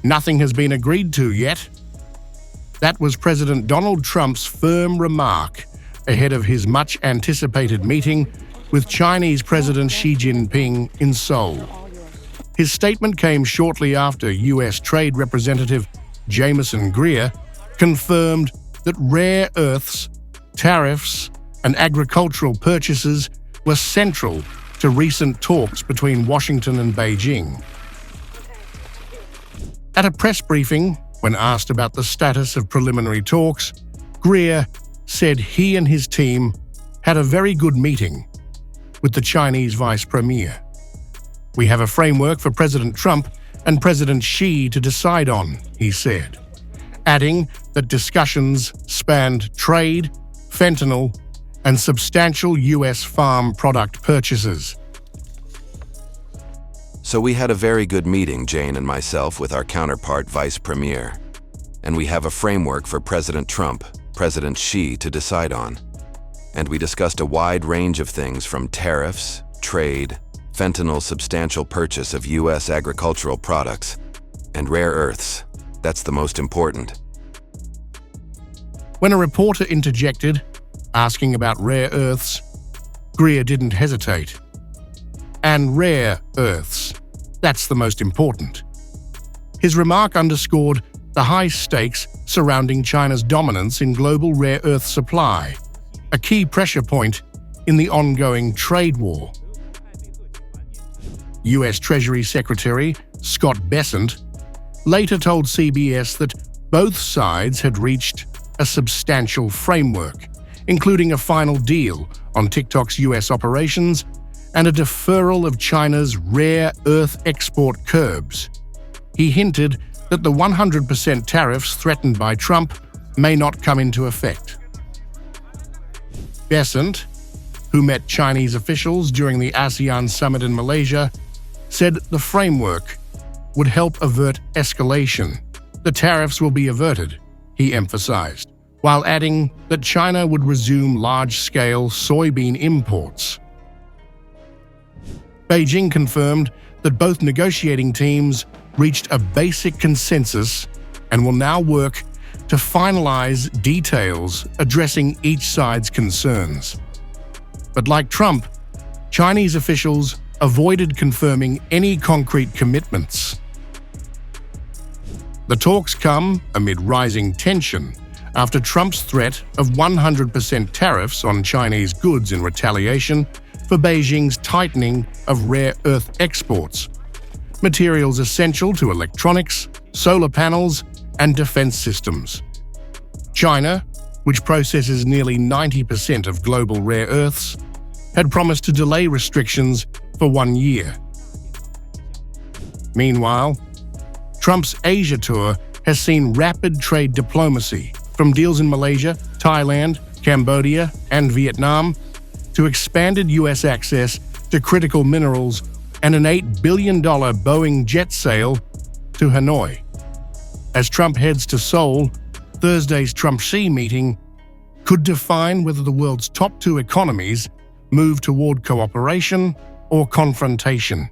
Nothing has been agreed to yet. That was President Donald Trump's firm remark ahead of his much-anticipated meeting with Chinese President Xi Jinping in Seoul. His statement came shortly after U.S. Trade Representative Jamieson Greer confirmed that rare earths, tariffs, and agricultural purchases were central to recent talks between Washington and Beijing. At a press briefing, when asked about the status of preliminary talks, Greer said he and his team had a very good meeting with the Chinese vice premier. "We have a framework for President Trump and President Xi to decide on," he said, adding that discussions spanned trade, fentanyl, and substantial U.S. farm product purchases. So we had a very good meeting, Jane and myself, with our counterpart Vice Premier. And we have a framework for President Trump, President Xi to decide on. And we discussed a wide range of things from tariffs, trade, fentanyl, substantial purchase of U.S. agricultural products, and rare earths. That's the most important. When a reporter interjected, asking about rare earths, Greer didn't hesitate. And rare earths, that's the most important. His remark underscored the high stakes surrounding China's dominance in global rare earth supply, a key pressure point in the ongoing trade war. U.S. Treasury Secretary Scott Bessent later told CBS that both sides had reached a substantial framework, including a final deal on TikTok's U.S. operations and a deferral of China's rare earth export curbs. He hinted that the 100% tariffs threatened by Trump may not come into effect. Bessent, who met Chinese officials during the ASEAN summit in Malaysia, said the framework would help avert escalation. The tariffs will be averted, he emphasized, while adding that China would resume large-scale soybean imports. Beijing confirmed that both negotiating teams reached a basic consensus and will now work to finalize details addressing each side's concerns. But like Trump, Chinese officials avoided confirming any concrete commitments. The talks come amid rising tension after Trump's threat of 100% tariffs on Chinese goods in retaliation for Beijing's tightening of rare earth exports, materials essential to electronics, solar panels, and defense systems. China, which processes nearly 90% of global rare earths, had promised to delay restrictions for 1 year. Meanwhile, Trump's Asia tour has seen rapid trade diplomacy, from deals in Malaysia, Thailand, Cambodia, and Vietnam, to expanded U.S. access to critical minerals and an $8 billion Boeing jet sale to Hanoi. As Trump heads to Seoul, Thursday's Trump-Xi meeting could define whether the world's top two economies move toward cooperation or confrontation.